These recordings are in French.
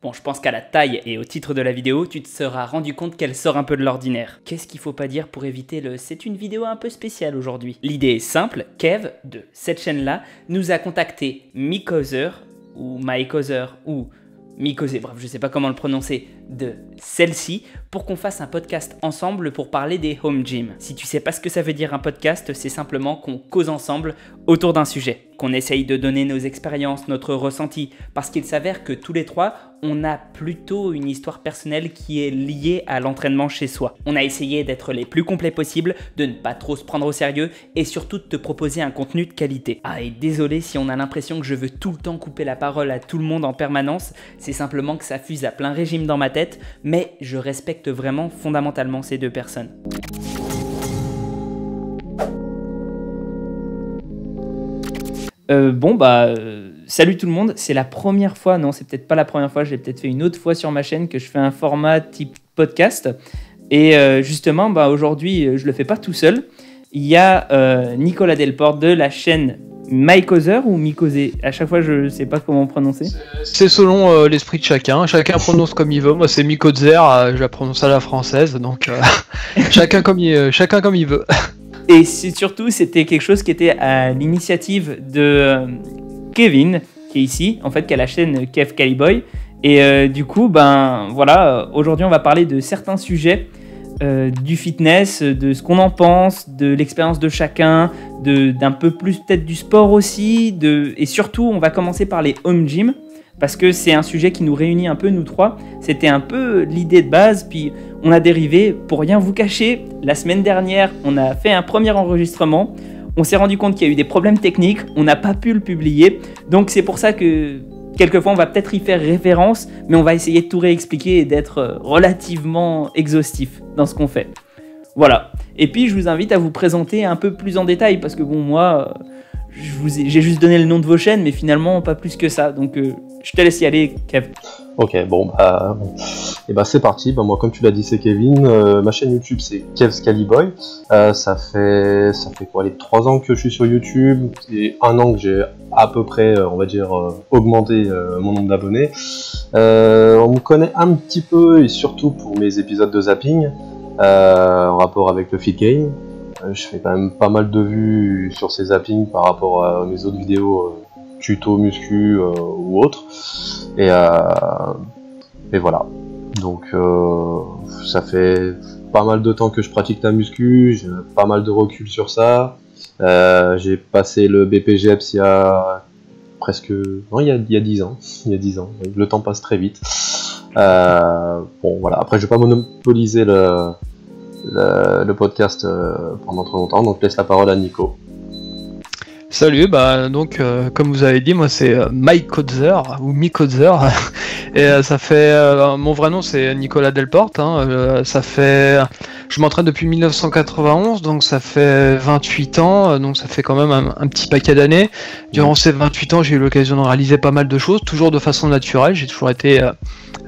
Bon, je pense qu'à la taille et au titre de la vidéo, tu te seras rendu compte qu'elle sort un peu de l'ordinaire. Qu'est-ce qu'il faut pas dire pour éviter le « c'est une vidéo un peu spéciale aujourd'hui ». L'idée est simple, Kev, de cette chaîne-là, nous a contacté Mikozer, ou Mykozer, ou Mikozer, bref, je sais pas comment le prononcer, de celle-ci, pour qu'on fasse un podcast ensemble pour parler des home gym. Si tu sais pas ce que ça veut dire un podcast, c'est simplement qu'on cause ensemble autour d'un sujet, qu'on essaye de donner nos expériences, notre ressenti, parce qu'il s'avère que tous les trois, on a plutôt une histoire personnelle qui est liée à l'entraînement chez soi. On a essayé d'être les plus complets possibles, de ne pas trop se prendre au sérieux et surtout de te proposer un contenu de qualité. Ah, et désolé si on a l'impression que je veux tout le temps couper la parole à tout le monde en permanence, c'est simplement que ça fuse à plein régime dans ma tête, mais je respecte vraiment fondamentalement ces deux personnes. Salut tout le monde, c'est la première fois, non c'est peut-être pas la première fois, je l'ai peut-être fait une autre fois sur ma chaîne que je fais un format type podcast. Et justement, aujourd'hui, je le fais pas tout seul. Il y a Nicolas Delporte de la chaîne Mykozer ou Mikozer, à chaque fois je sais pas comment prononcer. C'est selon l'esprit de chacun prononce comme il veut. Moi c'est Mikozer, je la prononce à la française, donc chacun comme il veut. Et surtout c'était quelque chose qui était à l'initiative de Kevin, qui est ici, en fait qui a la chaîne Kev Caliboy. Et du coup, aujourd'hui on va parler de certains sujets du fitness, de ce qu'on en pense, de l'expérience de chacun, d'un peu plus peut-être du sport aussi, et surtout on va commencer par les home gym, parce que c'est un sujet qui nous réunit un peu nous trois, c'était un peu l'idée de base, puis on a dérivé, pour rien vous cacher, la semaine dernière on a fait un premier enregistrement, on s'est rendu compte qu'il y a eu des problèmes techniques, on n'a pas pu le publier, donc c'est pour ça que quelquefois, on va peut-être y faire référence, mais on va essayer de tout réexpliquer et d'être relativement exhaustif dans ce qu'on fait. Voilà. Et puis, je vous invite à vous présenter un peu plus en détail, parce que bon, moi, j'ai juste donné le nom de vos chaînes, mais finalement, pas plus que ça. Donc, je te laisse y aller, Kev. Ok, c'est parti. Moi, comme tu l'as dit, c'est Kevin. Ma chaîne YouTube, c'est Kev's Caliboy. Ça fait quoi, les 3 ans que je suis sur YouTube et 1 an que j'ai à peu près, augmenté mon nombre d'abonnés. On me connaît un petit peu et surtout pour mes épisodes de zapping en rapport avec le fit game. Je fais quand même pas mal de vues sur ces zappings par rapport à mes autres vidéos tuto muscu ou autres. Et voilà. Donc ça fait pas mal de temps que je pratique la muscu, j'ai pas mal de recul sur ça. J'ai passé le BPGEPS il y a presque... Non, il y a 10 ans. Il y a 10 ans. Le temps passe très vite. Voilà. Après, je vais pas monopoliser le podcast pendant trop longtemps, donc je laisse la parole à Nico. Salut, comme vous avez dit, moi c'est Mykozer ou Mikozer et ça fait mon vrai nom c'est Nicolas Delporte. Je m'entraîne depuis 1991, donc ça fait 28 ans, donc ça fait quand même un petit paquet d'années. Durant ces 28 ans, j'ai eu l'occasion de réaliser pas mal de choses, toujours de façon naturelle. J'ai toujours été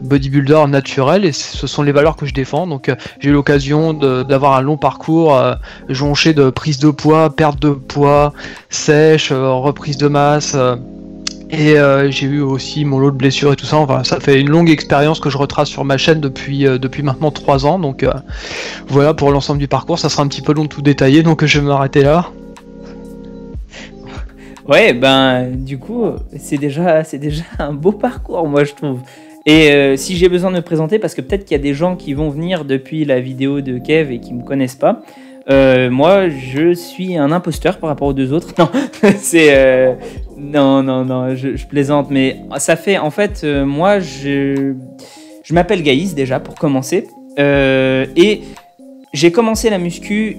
bodybuilder naturel et ce sont les valeurs que je défends. Donc j'ai eu l'occasion d'avoir un long parcours jonché de prise de poids, perte de poids, sèche, reprise de masse. Et j'ai eu aussi mon lot de blessures et tout ça. Enfin, ça fait une longue expérience que je retrace sur ma chaîne depuis maintenant 3 ans. Donc voilà pour l'ensemble du parcours. Ça sera un petit peu long de tout détailler, donc je vais m'arrêter là. Ouais, du coup, c'est déjà un beau parcours, moi je trouve. Et si j'ai besoin de me présenter, parce que peut-être qu'il y a des gens qui vont venir depuis la vidéo de Kev et qui me connaissent pas. Moi, je suis un imposteur par rapport aux deux autres. Non, c'est non, je plaisante, mais ça fait en fait, moi, je m'appelle Gaïs déjà pour commencer, et j'ai commencé la muscu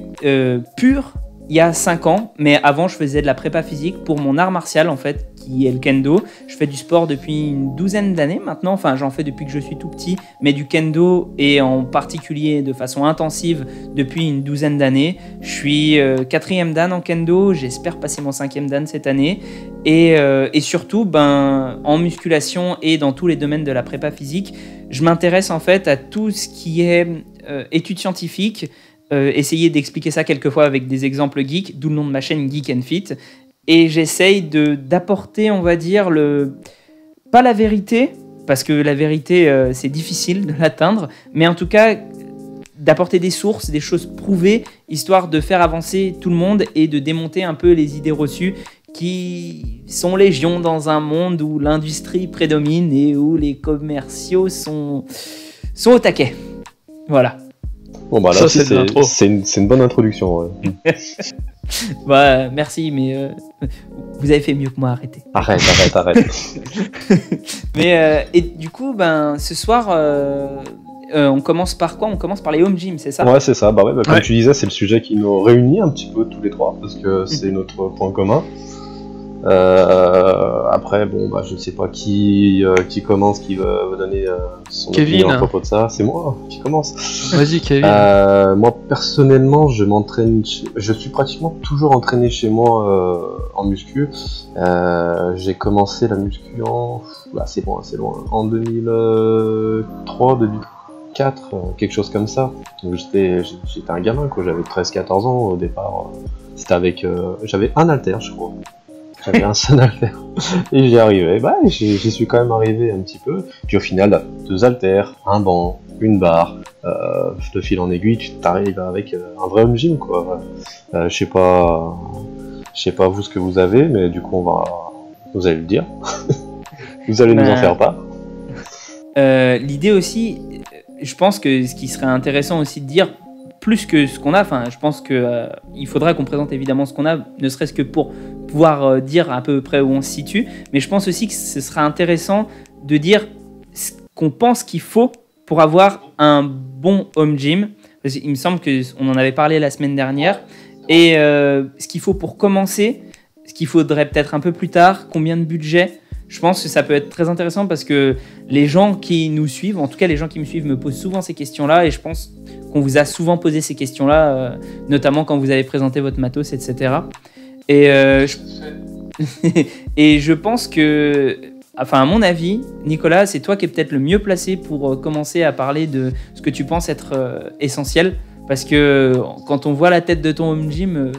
pure il y a 5 ans, mais avant je faisais de la prépa physique pour mon art martial en fait, qui est le kendo. Je fais du sport depuis une 12aine d'années maintenant, enfin j'en fais depuis que je suis tout petit, mais du kendo et en particulier de façon intensive depuis une 12aine d'années. Je suis 4e dan en kendo, j'espère passer mon 5e dan cette année, et surtout en musculation et dans tous les domaines de la prépa physique, je m'intéresse en fait à tout ce qui est études scientifiques, essayer d'expliquer ça quelquefois avec des exemples geeks, d'où le nom de ma chaîne Geek and Fit. Et j'essaye d'apporter, on va dire, pas la vérité, parce que la vérité, c'est difficile de l'atteindre, mais en tout cas, d'apporter des sources, des choses prouvées, histoire de faire avancer tout le monde et de démonter un peu les idées reçues qui sont légion dans un monde où l'industrie prédomine et où les commerciaux sont au taquet. Voilà. Bon bah là Ça, aussi, c'est de l'intro. c'est une bonne introduction. Ouais. Bah, merci, mais vous avez fait mieux que moi, arrêtez. Arrête. Mais et du coup, ce soir, on commence par quoi? On commence par les home gyms, c'est ça? Ouais, c'est ça. Bah ouais, comme Ouais. tu disais, c'est le sujet qui nous réunit un petit peu tous les trois parce que c'est notre point commun. Après, bon, bah, je sais pas qui commence, qui va donner son Kevin. opinion à propos de ça. C'est moi qui commence. Vas-y, Kevin. Moi, personnellement, je suis pratiquement toujours entraîné chez moi en muscu. J'ai commencé la muscu c'est loin, en 2003, 2004, quelque chose comme ça. Donc, j'étais un gamin, quoi. J'avais 13-14 ans au départ. C'était avec, j'avais un haltère, je crois. J'avais un seul haltère. Et j'y arrivais. Bah, j'y suis quand même arrivé un petit peu. Puis au final, 2 haltères, un banc, une barre. Je te file en aiguille, tu t'arrives avec un vrai home gym, quoi. Je sais pas vous ce que vous avez, mais du coup vous allez le dire. Vous allez nous en faire part. L'idée aussi, je pense que ce qui serait intéressant aussi de dire, plus que ce qu'on a, je pense qu'il faudrait qu'on présente évidemment ce qu'on a, ne serait-ce que pour pouvoir dire à peu près où on se situe, mais je pense aussi que ce sera intéressant de dire ce qu'on pense qu'il faut pour avoir un bon home gym. Parce qu'il me semble qu'on en avait parlé la semaine dernière, et ce qu'il faut pour commencer, ce qu'il faudrait peut-être un peu plus tard, combien de budget. Je pense que ça peut être très intéressant parce que les gens qui nous suivent, en tout cas les gens qui me suivent, me posent souvent ces questions-là, et je pense qu'on vous a souvent posé ces questions-là, notamment quand vous avez présenté votre matos, etc. Et je pense que, à mon avis, Nicolas, c'est toi qui es peut-être le mieux placé pour commencer à parler de ce que tu penses être essentiel, parce que quand on voit la tête de ton home gym,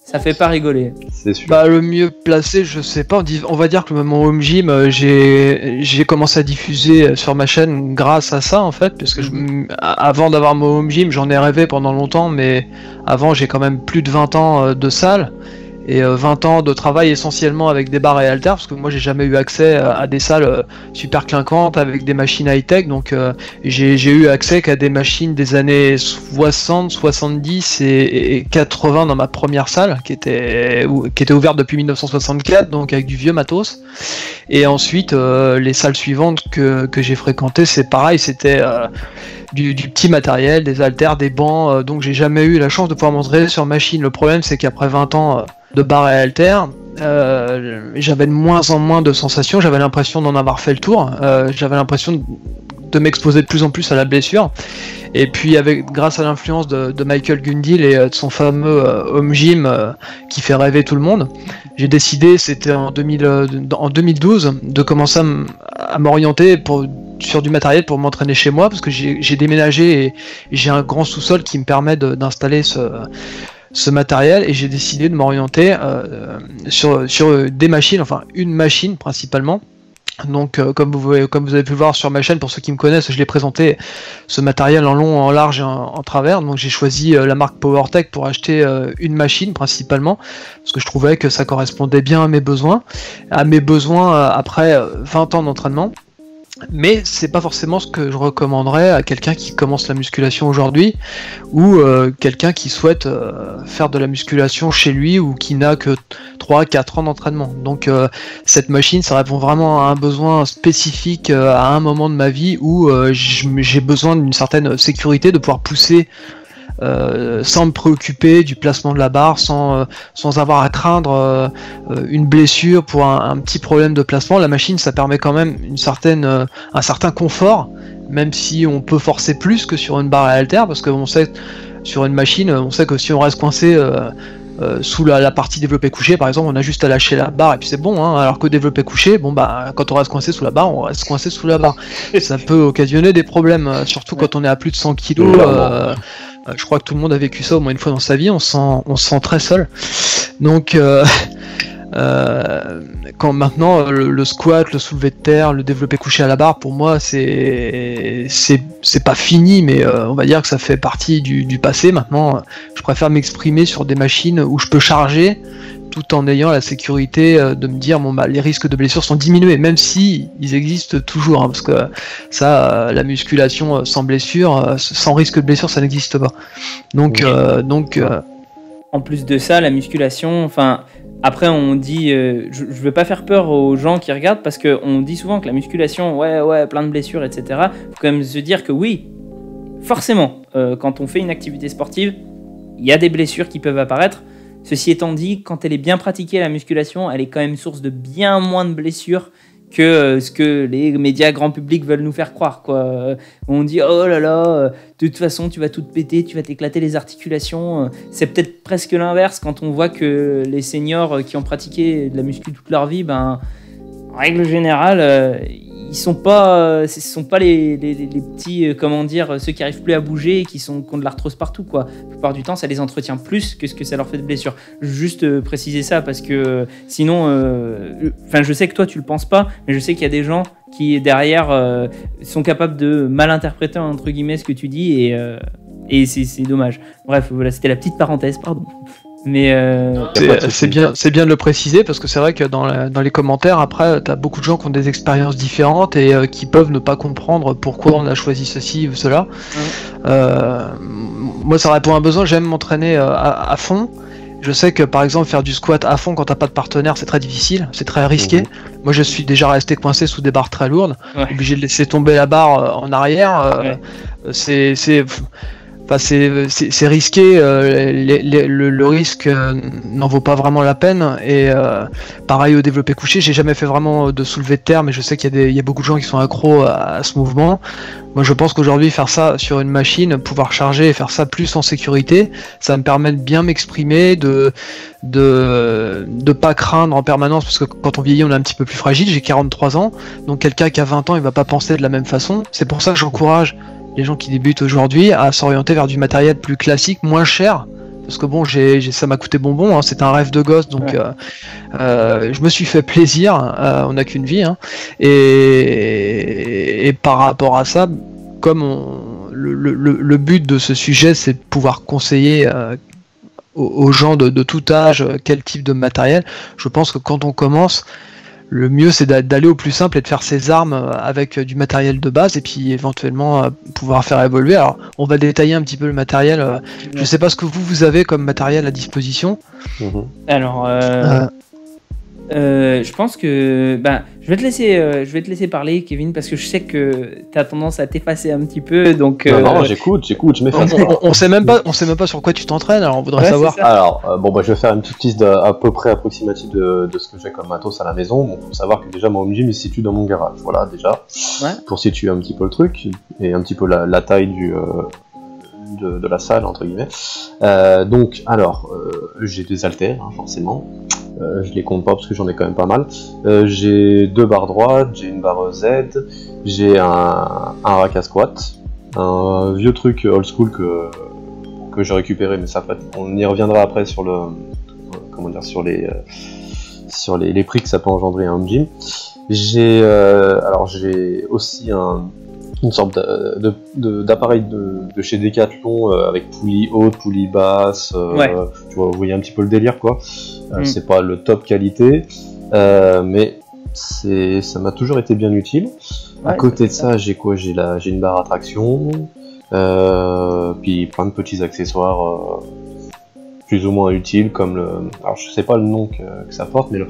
ça fait pas rigoler. C'est sûr. Bah, le mieux placé, je sais pas. On va dire que mon home gym, j'ai commencé à diffuser sur ma chaîne grâce à ça, en fait, parce que avant d'avoir mon home gym, j'en ai rêvé pendant longtemps, mais avant, j'ai quand même plus de 20 ans de salle et 20 ans de travail essentiellement avec des barres et haltères, parce que moi, j'ai jamais eu accès à des salles super clinquantes avec des machines high-tech, donc j'ai eu accès qu'à des machines des années 60, 70 et 80 dans ma première salle, qui était ouverte depuis 1964, donc avec du vieux matos. Et ensuite, les salles suivantes que j'ai fréquentées, c'est pareil, c'était du petit matériel, des haltères, des bancs, donc j'ai jamais eu la chance de pouvoir m'entraîner sur machine. Le problème, c'est qu'après 20 ans de barres et haltères, j'avais de moins en moins de sensations, j'avais l'impression d'en avoir fait le tour, j'avais l'impression de m'exposer de plus en plus à la blessure. Et puis grâce à l'influence de Michael Gundil et de son fameux home gym qui fait rêver tout le monde, j'ai décidé, c'était en 2012, de commencer à m'orienter sur du matériel pour m'entraîner chez moi, parce que j'ai déménagé et j'ai un grand sous-sol qui me permet d'installer ce matériel, et j'ai décidé de m'orienter sur des machines, enfin une machine principalement. Donc comme vous avez pu le voir sur ma chaîne, pour ceux qui me connaissent, je l'ai présenté ce matériel en long, en large et en travers. Donc j'ai choisi la marque PowerTech pour acheter une machine principalement, parce que je trouvais que ça correspondait bien à mes besoins après 20 ans d'entraînement. Mais c'est pas forcément ce que je recommanderais à quelqu'un qui commence la musculation aujourd'hui, ou quelqu'un qui souhaite faire de la musculation chez lui, ou qui n'a que 3-4 ans d'entraînement. Donc cette machine, ça répond vraiment à un besoin spécifique à un moment de ma vie où j'ai besoin d'une certaine sécurité, de pouvoir pousser sans me préoccuper du placement de la barre, sans avoir à craindre une blessure pour un petit problème de placement. La machine, ça permet quand même un certain confort, même si on peut forcer plus que sur une barre à haltère, parce qu'on sait, sur une machine, on sait que si on reste coincé sous la partie développé couché, par exemple, on a juste à lâcher la barre et puis c'est bon, hein, alors que développé couché, quand on reste coincé sous la barre, on reste coincé sous la barre. Ça peut occasionner des problèmes, surtout quand on est à plus de 100 kg. Je crois que tout le monde a vécu ça au moins une fois dans sa vie, on se sent très seul. Donc Quand maintenant le squat, le soulevé de terre, le développé couché à la barre, pour moi c'est pas fini, mais on va dire que ça fait partie du passé. Maintenant, je préfère m'exprimer sur des machines où je peux charger tout en ayant la sécurité de me dire les risques de blessure sont diminués, même si ils existent toujours, hein, parce que ça, la musculation sans blessure, sans risque de blessure, ça n'existe pas. Donc, en plus de ça, la musculation, enfin, après on dit, je veux pas faire peur aux gens qui regardent, parce qu'on dit souvent que la musculation, ouais, plein de blessures, etc. Faut quand même se dire que oui, forcément, quand on fait une activité sportive, il y a des blessures qui peuvent apparaître. Ceci étant dit, quand elle est bien pratiquée, la musculation, elle est quand même source de bien moins de blessures que ce que les médias grand public veulent nous faire croire, quoi. On dit oh là là, de toute façon tu vas tout te péter, tu vas t'éclater les articulations. C'est peut-être presque l'inverse quand on voit que les seniors qui ont pratiqué de la muscu toute leur vie, ben, en règle générale, ce sont pas les petits, comment dire, ceux qui arrivent plus à bouger et qui ont de l'arthrose partout, quoi. La plupart du temps, ça les entretient plus que ce que ça leur fait de blessures. Juste préciser ça parce que sinon, je sais que toi tu le penses pas, mais je sais qu'il y a des gens qui derrière sont capables de mal interpréter entre guillemets ce que tu dis et c'est dommage. Bref, voilà, c'était la petite parenthèse, pardon. Mais c'est bien de le préciser parce que c'est vrai que dans les commentaires après t'as beaucoup de gens qui ont des expériences différentes et qui peuvent ne pas comprendre pourquoi on a choisi ceci ou cela. Moi ça répond à un besoin, j'aime m'entraîner à fond. Je sais que par exemple faire du squat à fond quand t'as pas de partenaire c'est très difficile, c'est très risqué. Moi je suis déjà resté coincé sous des barres très lourdes, obligé de laisser tomber la barre en arrière. C'est risqué, le risque n'en vaut pas vraiment la peine. Et pareil au développé couché, j'ai jamais fait vraiment de soulevé de terre, mais je sais qu'il y a beaucoup de gens qui sont accros à ce mouvement. Moi je pense qu'aujourd'hui faire ça sur une machine, pouvoir charger et faire ça plus en sécurité, ça me permet de bien m'exprimer, de pas craindre en permanence, parce que quand on vieillit on est un petit peu plus fragile. J'ai 43 ans, donc quelqu'un qui a 20 ans il va pas penser de la même façon. C'est pour ça que j'encourage les gens qui débutent aujourd'hui à s'orienter vers du matériel plus classique, moins cher, parce que bon, ça m'a coûté bonbon, hein, c'est un rêve de gosse, donc je me suis fait plaisir, on n'a qu'une vie, hein, et par rapport à ça, comme le but de ce sujet, c'est de pouvoir conseiller aux gens de tout âge quel type de matériel, je pense que quand on commence, le mieux c'est d'aller au plus simple et de faire ses armes avec du matériel de base et puis éventuellement pouvoir faire évoluer. Alors on va détailler un petit peu le matériel. Je sais pas ce que vous avez comme matériel à disposition. Alors je pense que je vais te laisser parler, Kevin, parce que je sais que tu as tendance à t'effacer un petit peu, donc non, j'écoute, je m'efface pas. On sait même pas sur quoi tu t'entraînes, alors on voudrait savoir. Alors je vais faire une petite liste à peu près approximative de ce que j'ai comme matos à la maison. Bon, faut savoir que déjà mon home gym il se situe dans mon garage, voilà déjà. Pour situer un petit peu le truc et un petit peu la taille de la salle entre guillemets. Donc alors j'ai des haltères, hein, forcément. Je les compte pas parce que j'en ai quand même pas mal. J'ai 2 barres droites, j'ai une barre Z, j'ai un rack à squat, un vieux truc old school que j'ai récupéré, mais ça on y reviendra après sur les prix que ça peut engendrer un home gym. J'ai aussi une sorte d'appareil de chez Decathlon avec poulie haute, poulie basse, tu vois, vous voyez un petit peu le délire quoi. C'est pas le top qualité, mais ça m'a toujours été bien utile. À côté de ça, j'ai une barre à traction, puis plein de petits accessoires plus ou moins utiles comme alors je sais pas le nom que ça porte, mais je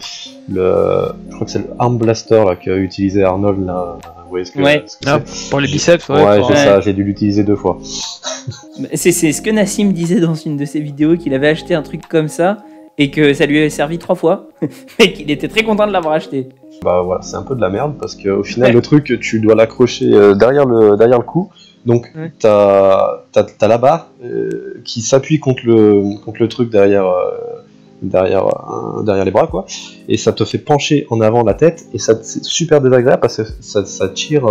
crois que c'est le Arm Blaster là qu'a utilisé Arnold là. Vous voyez ce que c'est pour les biceps, ça, j'ai dû l'utiliser 2 fois. C'est ce que Nassim disait dans une de ses vidéos, qu'il avait acheté un truc comme ça et que ça lui avait servi 3 fois et qu'il était très content de l'avoir acheté. Voilà, c'est un peu de la merde parce qu'au final le truc tu dois l'accrocher derrière le cou, donc t'as la barre qui s'appuie contre le truc derrière les bras quoi, et ça te fait pencher en avant la tête et c'est super désagréable parce que ça tire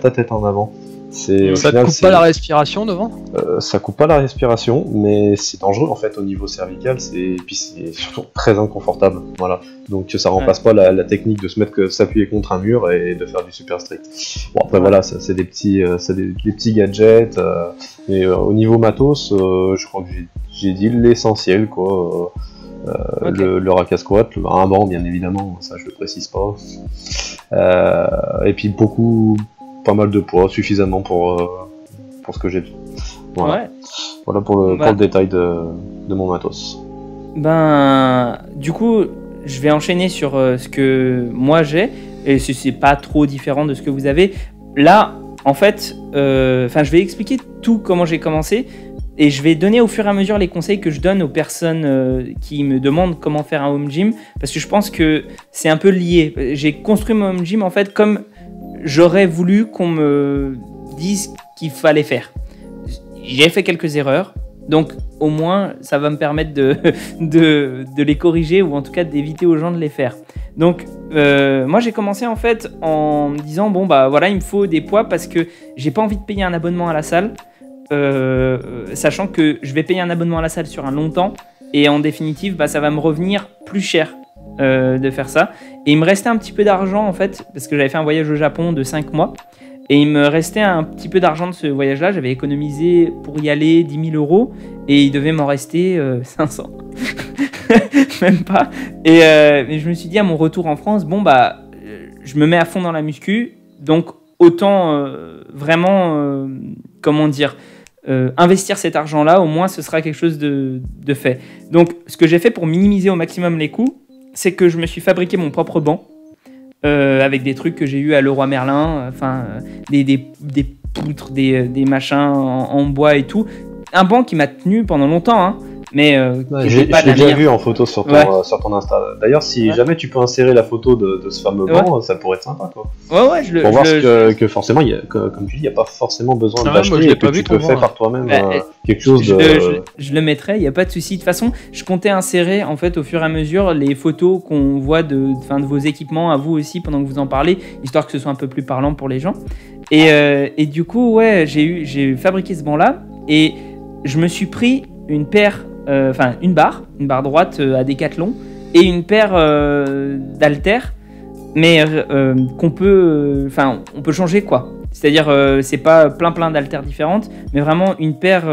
ta tête en avant. Au Ça te final, coupe pas la respiration devant? ça coupe pas la respiration, mais c'est dangereux en fait au niveau cervical, et puis c'est surtout très inconfortable. Voilà. Donc ça remplace pas la technique de se mettre s'appuyer contre un mur et de faire du super strict. Bon après voilà, c'est des petits gadgets, mais au niveau matos, je crois que j'ai dit l'essentiel quoi. Le rack à squat, un banc bien évidemment, ça je le précise pas. Et puis pas mal de poids, suffisamment pour ce que j'ai. Voilà. Ouais. Voilà pour le détail de mon matos. Ben, du coup, je vais enchaîner sur ce que moi j'ai, et c'est pas trop différent de ce que vous avez. Là, en fait, je vais expliquer tout comment j'ai commencé, et je vais donner au fur et à mesure les conseils que je donne aux personnes qui me demandent comment faire un home gym, parce que je pense que c'est un peu lié. J'ai construit mon home gym en fait comme j'aurais voulu qu'on me dise qu'il fallait faire. J'ai fait quelques erreurs, donc au moins ça va me permettre de les corriger, ou en tout cas d'éviter aux gens de les faire. Donc moi j'ai commencé en fait en me disant bon bah voilà, il me faut des poids parce que j'ai pas envie de payer un abonnement à la salle, sachant que je vais payer un abonnement à la salle sur un long temps, et en définitive bah, ça va me revenir plus cher de faire ça. Et il me restait un petit peu d'argent en fait, parce que j'avais fait un voyage au Japon de 5 mois, et il me restait un petit peu d'argent de ce voyage-là. J'avais économisé pour y aller 10 000 €, et il devait m'en rester 500. Même pas. Et je me suis dit à mon retour en France, bon bah je me mets à fond dans la muscu, donc autant vraiment, comment dire, investir cet argent-là, au moins ce sera quelque chose de fait. Donc ce que j'ai fait pour minimiser au maximum les coûts, c'est que je me suis fabriqué mon propre banc, avec des trucs que j'ai eu à Leroy Merlin, des poutres, des machins en bois et tout. Un banc qui m'a tenu pendant longtemps, hein, mais je l'ai déjà vu en photo sur ton Insta. D'ailleurs, si jamais tu peux insérer la photo de ce fameux banc, ça pourrait être sympa, quoi. Ouais, pour voir que forcément, comme tu dis, il n'y a pas forcément besoin de l'acheter, et que tu peux faire par toi-même quelque chose de... Je le mettrai, il n'y a pas de souci. De toute façon, je comptais insérer en fait au fur et à mesure les photos qu'on voit de vos équipements à vous aussi pendant que vous en parlez, histoire que ce soit un peu plus parlant pour les gens. Et du coup, ouais, j'ai fabriqué ce banc-là, et je me suis pris une paire, une barre droite à Decathlon, et une paire d'haltères, mais on peut changer quoi. C'est-à-dire c'est pas plein d'haltères différentes, mais vraiment une paire.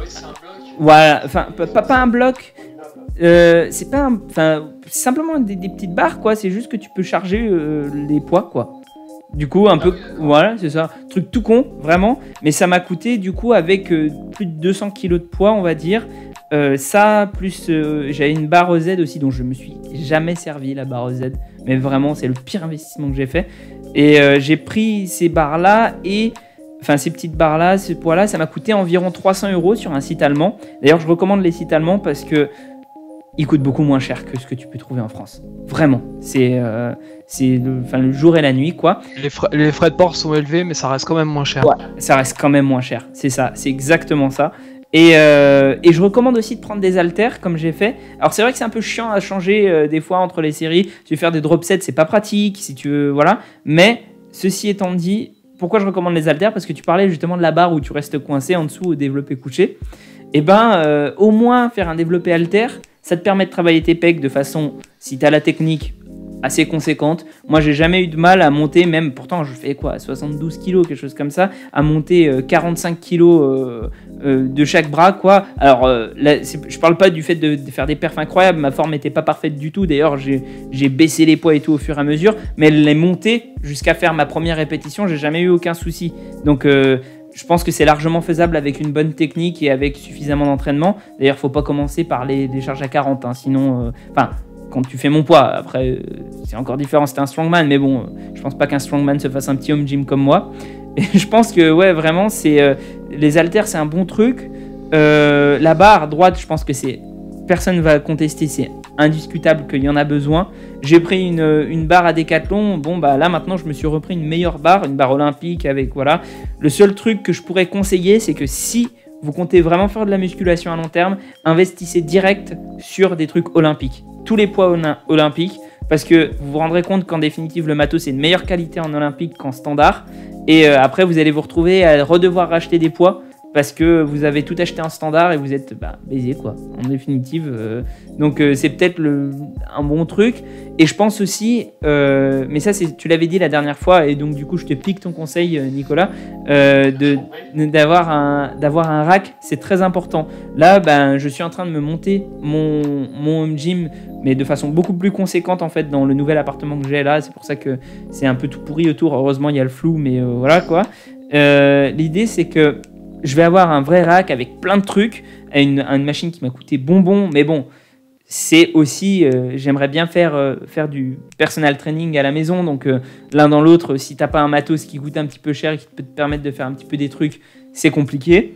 C'est un bloc. Voilà, pas un bloc. C'est pas c'est simplement des petites barres quoi. C'est juste que tu peux charger les poids quoi. Du coup, voilà, c'est ça. Truc tout con, vraiment. Mais ça m'a coûté, du coup, avec plus de 200 kilos de poids, on va dire. Ça, plus j'avais une barre Z aussi, dont je me suis jamais servi, la barre Z. Mais vraiment, c'est le pire investissement que j'ai fait. Et j'ai pris ces barres-là ces petites barres-là, ce poids-là, ça m'a coûté environ 300 € sur un site allemand. D'ailleurs, je recommande les sites allemands parce que ils coûtent beaucoup moins cher que ce que tu peux trouver en France. Vraiment. C'est le jour et la nuit, quoi. Les frais de port sont élevés, mais ça reste quand même moins cher. Ouais, ça reste quand même moins cher. C'est ça, c'est exactement ça. Et je recommande aussi de prendre des haltères, comme j'ai fait. Alors, c'est vrai que c'est un peu chiant à changer des fois entre les séries. Tu veux faire des drop sets, c'est pas pratique, si tu veux, voilà. Mais, ceci étant dit, pourquoi je recommande les haltères? Parce que tu parlais justement de la barre où tu restes coincé en dessous au développé couché. Et au moins, faire un développé haltère, ça te permet de travailler tes pecs de façon, si tu as la technique, assez conséquente. Moi, j'ai jamais eu de mal à monter, même pourtant, je fais 72 kilos, quelque chose comme ça, à monter 45 kilos de chaque bras, quoi. Alors, là, je parle pas du fait de faire des perfs incroyables, ma forme n'était pas parfaite du tout. D'ailleurs, j'ai baissé les poids et tout au fur et à mesure, mais les monter jusqu'à faire ma première répétition, j'ai jamais eu aucun souci. Donc, je pense que c'est largement faisable avec une bonne technique et avec suffisamment d'entraînement. D'ailleurs, faut pas commencer par les charges à 40, hein, sinon... quand tu fais mon poids, après, c'est encore différent, c'était un strongman, mais bon, je pense pas qu'un strongman se fasse un petit home gym comme moi. Et je pense que, ouais, vraiment, les haltères, c'est un bon truc. La barre droite, je pense que personne va contester, c'est indiscutable qu'il y en a besoin. J'ai pris une barre à Decathlon. Bon, bah là, maintenant, je me suis repris une meilleure barre, une barre olympique avec, voilà. Le seul truc que je pourrais conseiller, c'est que si vous comptez vraiment faire de la musculation à long terme, investissez direct sur des trucs olympiques. Tous les poids olympiques, parce que vous vous rendrez compte qu'en définitive, le matos est de meilleure qualité en olympique qu'en standard. Et après, vous allez vous retrouver à redevoir racheter des poids parce que vous avez tout acheté en standard et vous êtes baisé, quoi, en définitive. Donc, c'est peut-être un bon truc. Et je pense aussi, mais ça, tu l'avais dit la dernière fois, et donc du coup, je te pique ton conseil, Nicolas, d'avoir un rack, c'est très important. Là, je suis en train de me monter mon home gym, mais de façon beaucoup plus conséquente, en fait, dans le nouvel appartement que j'ai là. C'est pour ça que c'est un peu tout pourri autour. Heureusement, il y a le flou, mais voilà, quoi. L'idée, c'est que je vais avoir un vrai rack avec plein de trucs, une machine qui m'a coûté bonbon, mais bon, c'est aussi, j'aimerais bien faire du personal training à la maison, donc l'un dans l'autre, si t'as pas un matos qui coûte un petit peu cher et qui peut te permettre de faire un petit peu des trucs, c'est compliqué.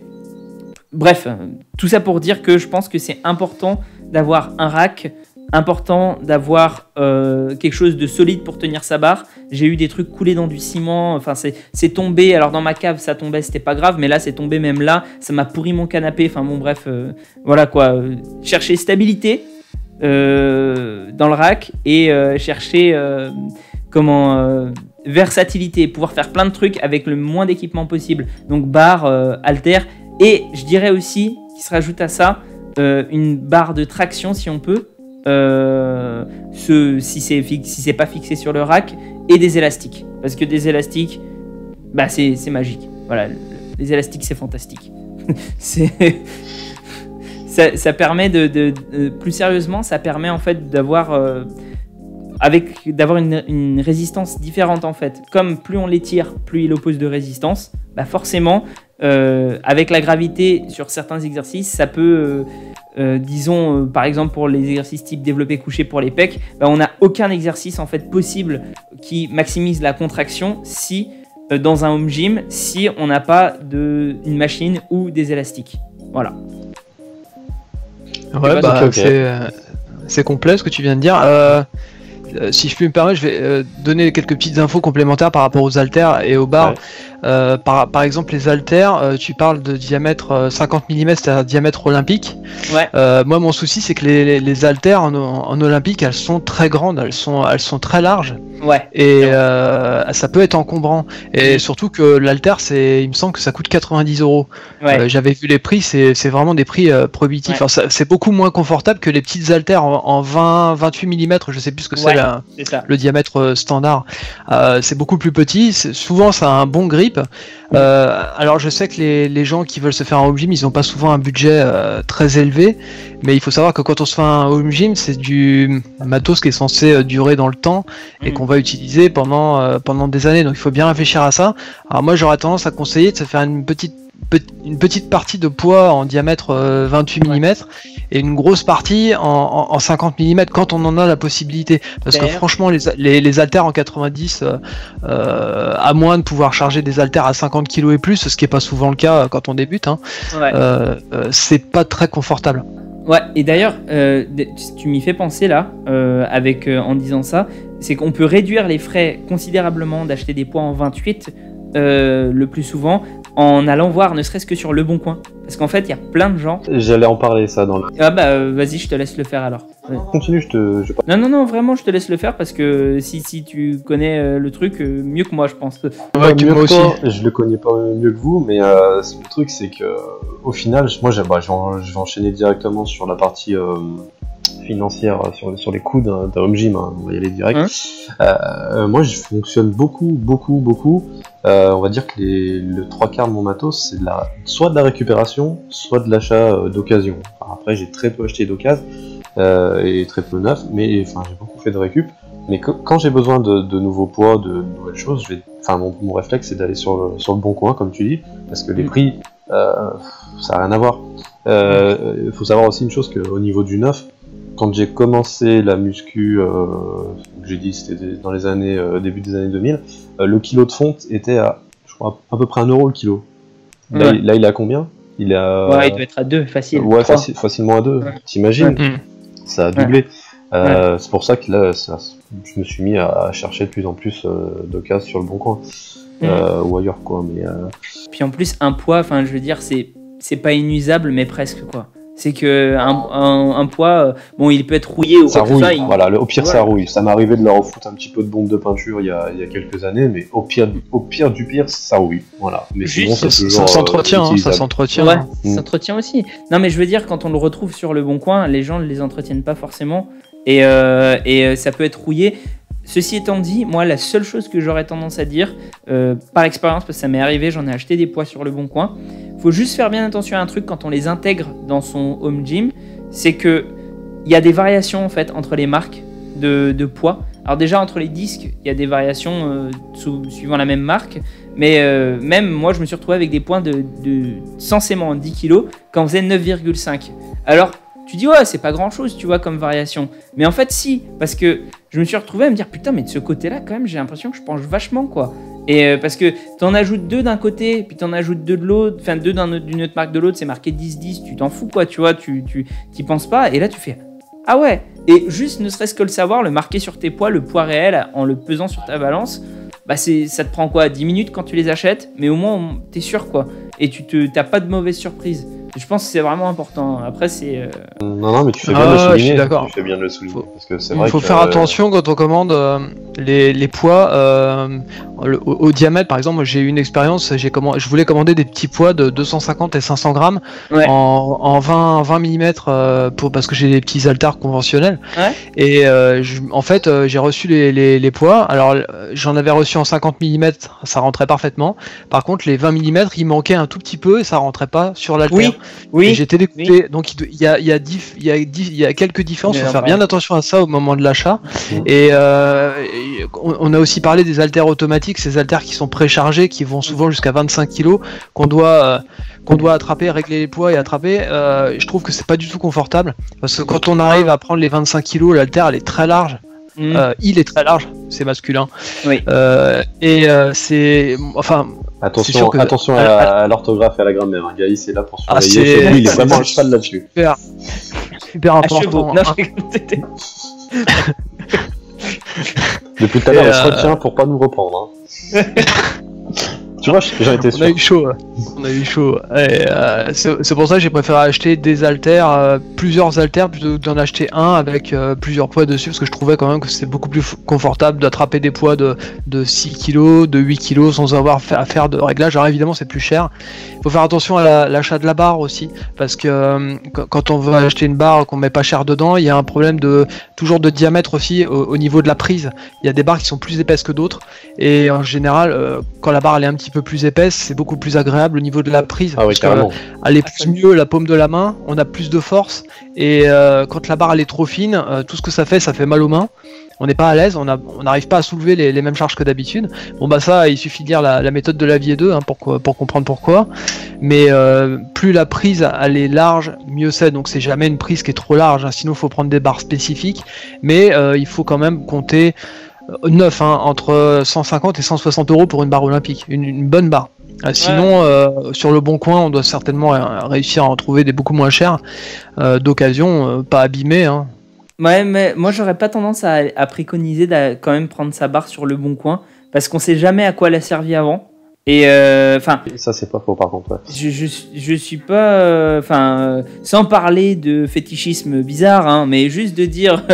Bref, tout ça pour dire que je pense que c'est important d'avoir un rack, important d'avoir quelque chose de solide pour tenir sa barre. J'ai eu des trucs coulés dans du ciment, enfin c'est tombé, alors dans ma cave ça tombait, c'était pas grave, mais là c'est tombé même là, ça m'a pourri mon canapé, enfin bon bref, voilà quoi, chercher stabilité dans le rack et chercher versatilité, pouvoir faire plein de trucs avec le moins d'équipement possible, donc barre, halter, et je dirais aussi qu'il se rajoute à ça une barre de traction si on peut, si c'est pas fixé sur le rack, et des élastiques, parce que des élastiques, c'est magique. Voilà, les élastiques c'est fantastique. Ça permet plus sérieusement, ça permet en fait d'avoir une résistance différente en fait. Comme plus on l'étire, plus il oppose de résistance. Forcément, avec la gravité sur certains exercices, ça peut, disons par exemple pour les exercices type développé couché pour les pecs, on n'a aucun exercice en fait possible qui maximise la contraction si dans un home gym, si on n'a pas une machine ou des élastiques. Voilà. Ouais, c'est complet ce que tu viens de dire. Si je puis me permettre, je vais donner quelques petites infos complémentaires par rapport aux haltères et aux barres. Ouais. Par exemple, les haltères, tu parles de diamètre 50 mm, c'est-à-dire diamètre olympique. Ouais. Moi, mon souci, c'est que les haltères en olympique, elles sont très grandes, elles sont très larges. Ouais. Et ça peut être encombrant. Et surtout que l'haltère, il me semble que ça coûte 90 €. Ouais. J'avais vu les prix, c'est vraiment des prix prohibitifs. Ouais. Enfin, c'est beaucoup moins confortable que les petites haltères en 28 mm, je sais plus ce que c'est le diamètre standard. C'est beaucoup plus petit, souvent ça a un bon grip. Alors je sais que les gens qui veulent se faire un home gym, ils n'ont pas souvent un budget très élevé, mais il faut savoir que quand on se fait un home gym, c'est du matos qui est censé durer dans le temps et qu'on va utiliser pendant des années, donc il faut bien réfléchir à ça. Alors moi j'aurais tendance à conseiller de se faire une petite partie de poids en diamètre 28 mm et une grosse partie en 50 mm quand on en a la possibilité, parce que franchement les haltères en 90 à moins de pouvoir charger des haltères à 50 kg et plus, ce qui est pas souvent le cas quand on débute, c'est pas très confortable. Ouais, et d'ailleurs tu m'y fais penser là en disant ça, c'est qu'on peut réduire les frais considérablement d'acheter des poids en 28 le plus souvent en allant voir ne serait-ce que sur Le Bon Coin, parce qu'en fait il y a plein de gens. J'allais en parler ça dans le... vas-y, je te laisse le faire alors. Ouais. Continue, Non, vraiment je te laisse le faire, parce que si tu connais le truc mieux que moi, je pense. Ouais, mieux que toi, je le connais pas mieux que vous, mais le truc c'est que au final, moi je vais enchaîner directement sur la partie financière, sur les coûts d'un home gym, on va y aller direct. Moi je fonctionne beaucoup, on va dire que le 3/4 de mon matos c'est soit de la récupération, soit de l'achat d'occasion. Après j'ai très peu acheté d'occasion et très peu neuf, mais j'ai beaucoup fait de récup. Mais quand j'ai besoin de nouveaux poids, de nouvelles choses, mon réflexe c'est d'aller sur le Bon Coin, comme tu dis, parce que les prix, ça n'a rien à voir. Il faut savoir aussi une chose, qu'au niveau du neuf, quand j'ai commencé la muscu, j'ai dit c'était dans les années début des années 2000, le kilo de fonte était à, je crois, à peu près 1 € le kilo. Là, il est à combien? Il doit être à 2, facile. Ouais, facilement à 2. Ouais. T'imagines? Ça a doublé. C'est pour ça que là, je me suis mis à chercher de plus en plus d'occasions sur Le Bon Coin ou ailleurs, quoi. Mais puis en plus, un poids, je veux dire, c'est pas inusable, mais presque, quoi. C'est que un poids, bon, il peut être rouillé ou ça quoi que rouille, ce soit. voilà, au pire voilà. ça rouille. Ça m'est arrivé de leur refoutre un petit peu de bombe de peinture il y a quelques années, mais au pire du pire, ça rouille. Voilà. Mais sinon, Juste, c'est toujours Ça s'entretient, ça utilisable. s'entretient. Ouais, hein. ça s'entretient aussi. Non, mais je veux dire, quand on le retrouve sur le Bon Coin, les gens ne les entretiennent pas forcément et ça peut être rouillé. Ceci étant dit, moi, la seule chose que j'aurais tendance à dire, par expérience, parce que ça m'est arrivé, j'en ai acheté des poids sur le Bon Coin, faut juste faire bien attention à un truc quand on les intègre dans son home gym, c'est que il y a des variations en fait entre les marques de poids. Alors déjà entre les disques, il y a des variations suivant la même marque, mais même moi je me suis retrouvé avec des points de censément 10 kg quand on faisait 9,5. Alors tu dis ouais c'est pas grand chose tu vois comme variation, mais en fait si, parce que je me suis retrouvé à me dire putain mais de ce côté là quand même j'ai l'impression que je penche vachement quoi. Et parce que t'en ajoutes 2 d'un côté, puis t'en ajoutes 2 de l'autre, enfin 2 d'une autre marque de l'autre, c'est marqué 10-10, tu t'en fous quoi, tu vois, t'y penses pas, et là tu fais ah ouais, et juste ne serait-ce que le savoir, le marquer sur tes poids, le poids réel, en le pesant sur ta balance, bah ça te prend quoi, 10 minutes quand tu les achètes, mais au moins t'es sûr quoi, et t'as pas de mauvaise surprise. Je pense que c'est vraiment important. Après, c'est. Non, mais tu fais bien de le souligner. Je suis d'accord. Tu fais bien de le souligner. Parce que c'est Il vrai faut que, faire attention quand on commande les poids au diamètre. Par exemple, moi j'ai eu une expérience, je voulais commander des petits poids de 250 et 500 grammes Ouais. en 20 mm parce que j'ai des petits haltères conventionnels. Ouais. Et en fait, j'ai reçu les poids. Alors, j'en avais reçu en 50 mm, ça rentrait parfaitement. Par contre, les 20 mm, il manquait un tout petit peu et ça rentrait pas sur l'haltère. Oui. Et j'étais dégoûté. Oui. Donc il y a quelques différences. Il faut faire bien attention à ça au moment de l'achat. Et on a aussi parlé des haltères automatiques, ces haltères qui sont préchargés, qui vont souvent jusqu'à 25 kg, qu'on doit attraper, régler les poids et attraper. Je trouve que c'est pas du tout confortable parce que quand on arrive à prendre les 25 kg, l'haltère elle est très large. Il est très large, c'est masculin. Oui. C'est enfin. Attention à l'orthographe et à la grammaire. Gaïs est là pour surveiller. Lui, il est vraiment un cheval là-dessus. Super important. Non, Depuis tout à l'heure, on se retient pour pas nous reprendre. Hein. Tu vois, j'en étais sûr. On a eu chaud. C'est pour ça que j'ai préféré acheter des haltères, plusieurs haltères, plutôt que d'en acheter un avec plusieurs poids dessus, parce que je trouvais quand même que c'est beaucoup plus confortable d'attraper des poids de 6 kg, de 8 kg sans avoir à faire de réglage. Alors évidemment, c'est plus cher. Il faut faire attention à l'achat de la barre aussi, parce que quand on veut acheter une barre qu'on met pas cher dedans, il y a un problème toujours de diamètre aussi au niveau de la prise. Il y a des barres qui sont plus épaisses que d'autres, et en général, quand la barre elle est un petit peu plus épaisse, c'est beaucoup plus agréable au niveau de la prise. Ah oui, carrément. Elle est plus mieux la paume de la main, on a plus de force, et quand la barre elle est trop fine, tout ce que ça fait mal aux mains. On n'est pas à l'aise, on n'arrive pas à soulever les mêmes charges que d'habitude. Bon bah ça, il suffit de lire la méthode de Lavier 2 pour comprendre pourquoi. Mais plus la prise elle est large, mieux c'est. Donc c'est jamais une prise qui est trop large, hein. Sinon il faut prendre des barres spécifiques. Mais il faut quand même compter neuf, hein, entre 150 et 160 € pour une barre olympique, une bonne barre. Sinon, sur le Bon Coin, on doit certainement réussir à en trouver des beaucoup moins chers, d'occasion, pas abîmés. Hein. Ouais, mais moi j'aurais pas tendance à préconiser de quand même prendre sa barre sur le Bon Coin, parce qu'on sait jamais à quoi elle a servi avant. Et enfin, ça c'est pas faux par contre. Ouais. Je suis pas, sans parler de fétichisme bizarre, hein, mais juste de dire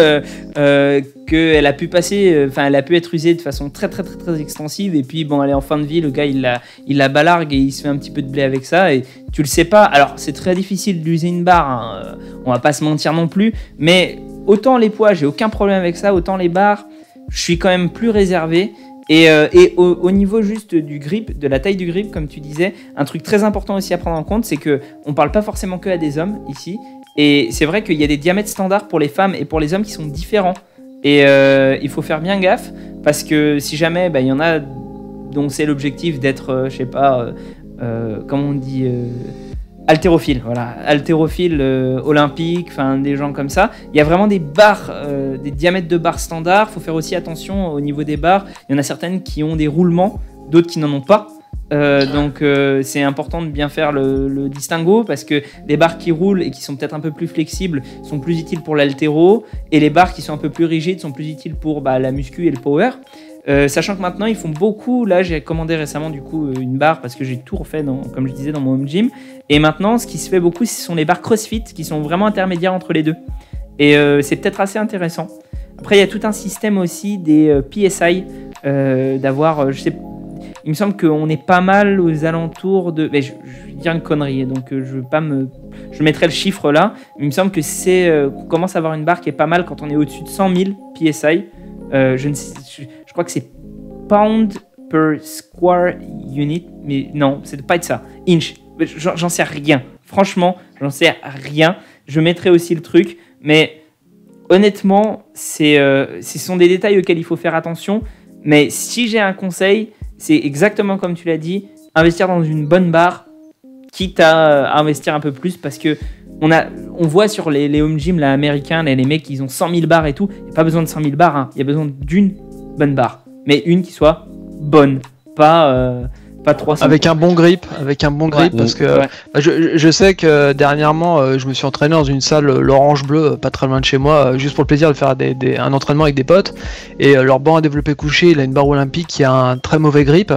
qu'elle a pu passer, elle a pu être usée de façon très très très très extensive, et puis bon, elle est en fin de vie, le gars il la balargue et il se fait un petit peu de blé avec ça, et tu le sais pas. Alors c'est très difficile d'user une barre, hein, on va pas se mentir non plus, mais autant les poids j'ai aucun problème avec ça, autant les barres je suis quand même plus réservé. Et au niveau juste du grip, de la taille du grip, comme tu disais, un truc très important aussi à prendre en compte, c'est que on parle pas forcément que à des hommes ici, et c'est vrai qu'il y a des diamètres standards pour les femmes et pour les hommes qui sont différents, et il faut faire bien gaffe, parce que si jamais il y en a dont c'est l'objectif d'être, je sais pas, comment on dit, haltérophile, voilà, haltérophile olympique, enfin des gens comme ça. Il y a vraiment des barres, des diamètres de barres standards. Il faut faire aussi attention au niveau des barres. Il y en a certaines qui ont des roulements, d'autres qui n'en ont pas. Donc c'est important de bien faire le distinguo, parce que les barres qui roulent et qui sont peut-être un peu plus flexibles sont plus utiles pour l'haltéro, et les barres qui sont un peu plus rigides sont plus utiles pour la muscu et le power. Sachant que maintenant ils font beaucoup, là j'ai commandé récemment du coup une barre parce que j'ai tout refait comme je disais dans mon home gym, et maintenant ce qui se fait beaucoup ce sont les barres CrossFit qui sont vraiment intermédiaires entre les deux, et c'est peut-être assez intéressant. Après il y a tout un système aussi des PSI, d'avoir, je sais, il me semble qu'on est pas mal aux alentours de, mais je vais dire une connerie, donc je mettrai le chiffre là, il me semble que qu'on commence à avoir une barre qui est pas mal quand on est au-dessus de 100 000 PSI. Je crois que c'est pound per square unit, mais non, c'est pas être ça. Inch, j'en sais rien. Franchement, j'en sais rien. Je mettrai aussi le truc, mais honnêtement, ce sont des détails auxquels il faut faire attention. Mais si j'ai un conseil, c'est exactement comme tu l'as dit, investir dans une bonne barre, quitte à investir un peu plus, parce que on voit sur les home gym là, américains, les mecs, ils ont 100 000 barres et tout. Il n'y a pas besoin de 100 000 barres, hein. Il y a besoin d'une bonne barre. Mais une qui soit bonne, pas 300. Avec un bon grip, parce que ouais. Je sais que dernièrement, je me suis entraîné dans une salle l'Orange Bleu, pas très loin de chez moi, juste pour le plaisir de faire un entraînement avec des potes. Et leur banc à développé couché, il a une barre olympique qui a un très mauvais grip.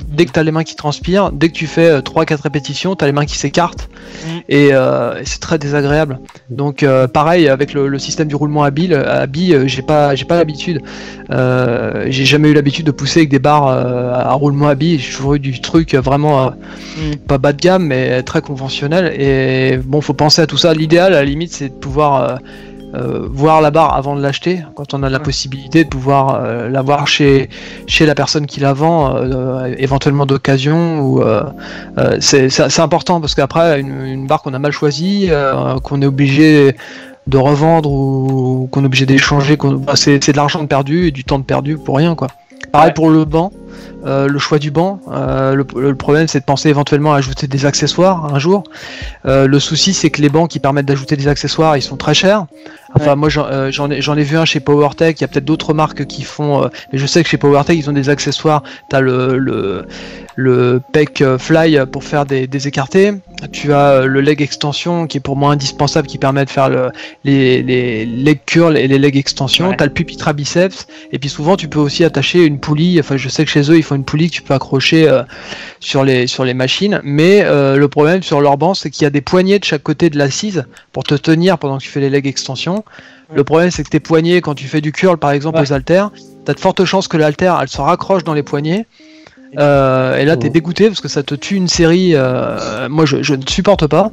Dès que tu as les mains qui transpirent, dès que tu fais 3-4 répétitions, tu as les mains qui s'écartent. Et c'est très désagréable. Donc pareil, avec le système du roulement à billes, j'ai pas l'habitude. J'ai jamais eu l'habitude de pousser avec des barres à roulement à billes. J'ai toujours eu du truc vraiment pas bas de gamme, mais très conventionnel. Et bon, faut penser à tout ça. L'idéal, à la limite, c'est de pouvoir voir la barre avant de l'acheter, quand on a la possibilité de pouvoir la voir chez la personne qui la vend, éventuellement d'occasion. Ou c'est important, parce qu'après une barre qu'on a mal choisie, qu'on est obligé de revendre ou qu'on est obligé d'échanger, c'est de l'argent de perdu et du temps de perdu pour rien, quoi. Pareil pour le banc, le choix du banc. Le problème, c'est de penser éventuellement à ajouter des accessoires un jour. Le souci, c'est que les bancs qui permettent d'ajouter des accessoires, ils sont très chers. Enfin, moi, j'en ai vu un chez PowerTech. Il y a peut-être d'autres marques qui font, mais je sais que chez PowerTech, ils ont des accessoires. T'as le pec fly pour faire des écartés. Tu as le leg extension qui est pour moi indispensable, qui permet de faire les leg curls et les leg extensions. T'as le pupitre à biceps, et puis souvent tu peux aussi attacher une poulie. Enfin, je sais que chez eux ils font une poulie que tu peux accrocher sur les machines, mais le problème sur leur banc, c'est qu'il y a des poignées de chaque côté de l'assise pour te tenir pendant que tu fais les leg extensions. Le problème, c'est que tes poignets, quand tu fais du curl par exemple aux haltères, t'as de fortes chances que l'haltère elle se raccroche dans les poignets. Et là t'es dégoûté parce que ça te tue une série. Moi je ne supporte pas.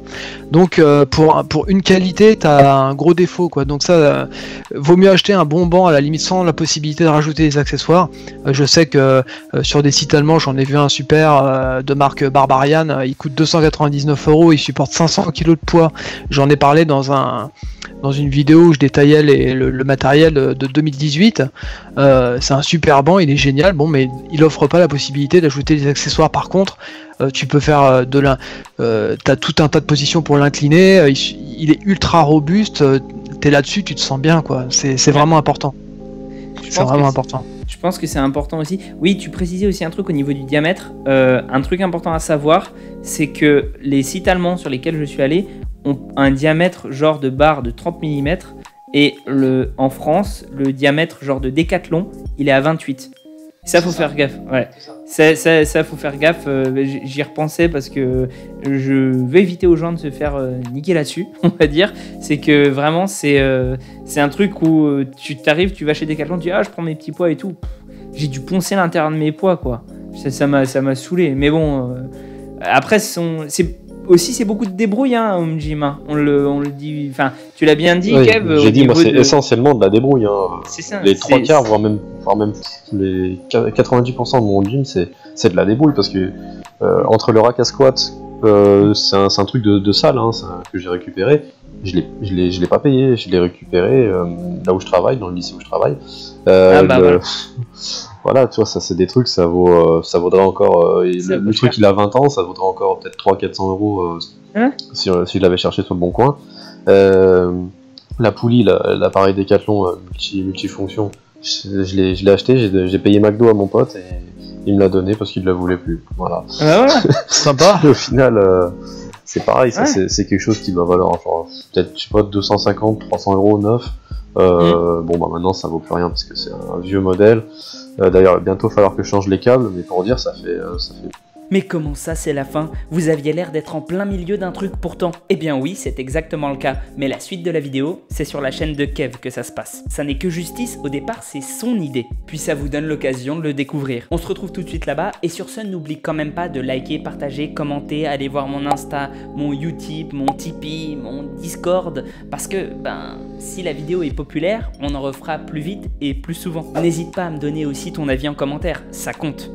Donc pour une qualité, t'as un gros défaut, quoi. Donc ça vaut mieux acheter un bon banc à la limite sans la possibilité de rajouter des accessoires. Je sais que sur des sites allemands, j'en ai vu un super de marque Barbarian, il coûte 299 €, il supporte 500 kg de poids. J'en ai parlé dans une vidéo où je détaillais le matériel de 2018. C'est un super banc, il est génial, bon, mais il offre pas la possibilité d'ajouter des accessoires. Par contre, tu peux faire t'as tout un tas de positions pour l'incliner, il est ultra robuste, t'es là-dessus, tu te sens bien, quoi. C'est vraiment important. C'est vraiment important. Je pense que c'est important aussi. Oui, tu précisais aussi un truc au niveau du diamètre. Un truc important à savoir, c'est que les sites allemands sur lesquels je suis allé ont un diamètre genre de barre de 30 mm, et en France, le diamètre genre de Décathlon, il est à 28. Ça, faut faire gaffe. Ouais. Ça, faut faire gaffe. J'y repensais parce que je veux éviter aux gens de se faire niquer là-dessus, on va dire. C'est que vraiment, c'est un truc où tu vas chez Decathlon, tu dis je prends mes petits poids et tout. J'ai dû poncer l'intérieur de mes poids, quoi. Ça m'a saoulé. Mais bon, après, c'est beaucoup de débrouille, hein, home gym. Hein. On le dit. Enfin, tu l'as bien dit, oui, Kev. J'ai dit, moi, c'est essentiellement de la débrouille. Hein. C'est ça. Les 3/4, voire même les 90% de mon home gym, c'est de la débrouille, parce que entre le rack à squat, c'est un truc de salle, hein, que j'ai récupéré. Je l'ai pas payé, je l'ai récupéré là où je travaille, dans le lycée où je travaille. Voilà. Voilà, tu vois, ça c'est des trucs, ça vaudrait encore. Le truc il a 20 ans, ça vaudrait encore peut-être 300-400 € si je l'avais cherché sur le bon coin. La poulie, l'appareil Decathlon multifonction, je l'ai acheté, j'ai payé McDo à mon pote et il me l'a donné parce qu'il ne la voulait plus. Voilà. Sympa. Au final, c'est pareil, ça, c'est quelque chose qui va valoir peut-être, je sais pas, 250-300 € neuf. Bon, bah maintenant ça vaut plus rien parce que c'est un vieux modèle. D'ailleurs, bientôt il va falloir que je change les câbles, mais pour dire, ça fait. Mais comment ça, c'est la fin? Vous aviez l'air d'être en plein milieu d'un truc pourtant. Eh bien oui, c'est exactement le cas. Mais la suite de la vidéo, c'est sur la chaîne de Kev que ça se passe. Ça n'est que justice, au départ, c'est son idée. Puis ça vous donne l'occasion de le découvrir. On se retrouve tout de suite là-bas. Et sur ce, n'oublie quand même pas de liker, partager, commenter, aller voir mon Insta, mon Utip, mon Tipeee, mon Discord. Parce que, si la vidéo est populaire, on en refera plus vite et plus souvent. N'hésite pas à me donner aussi ton avis en commentaire, ça compte.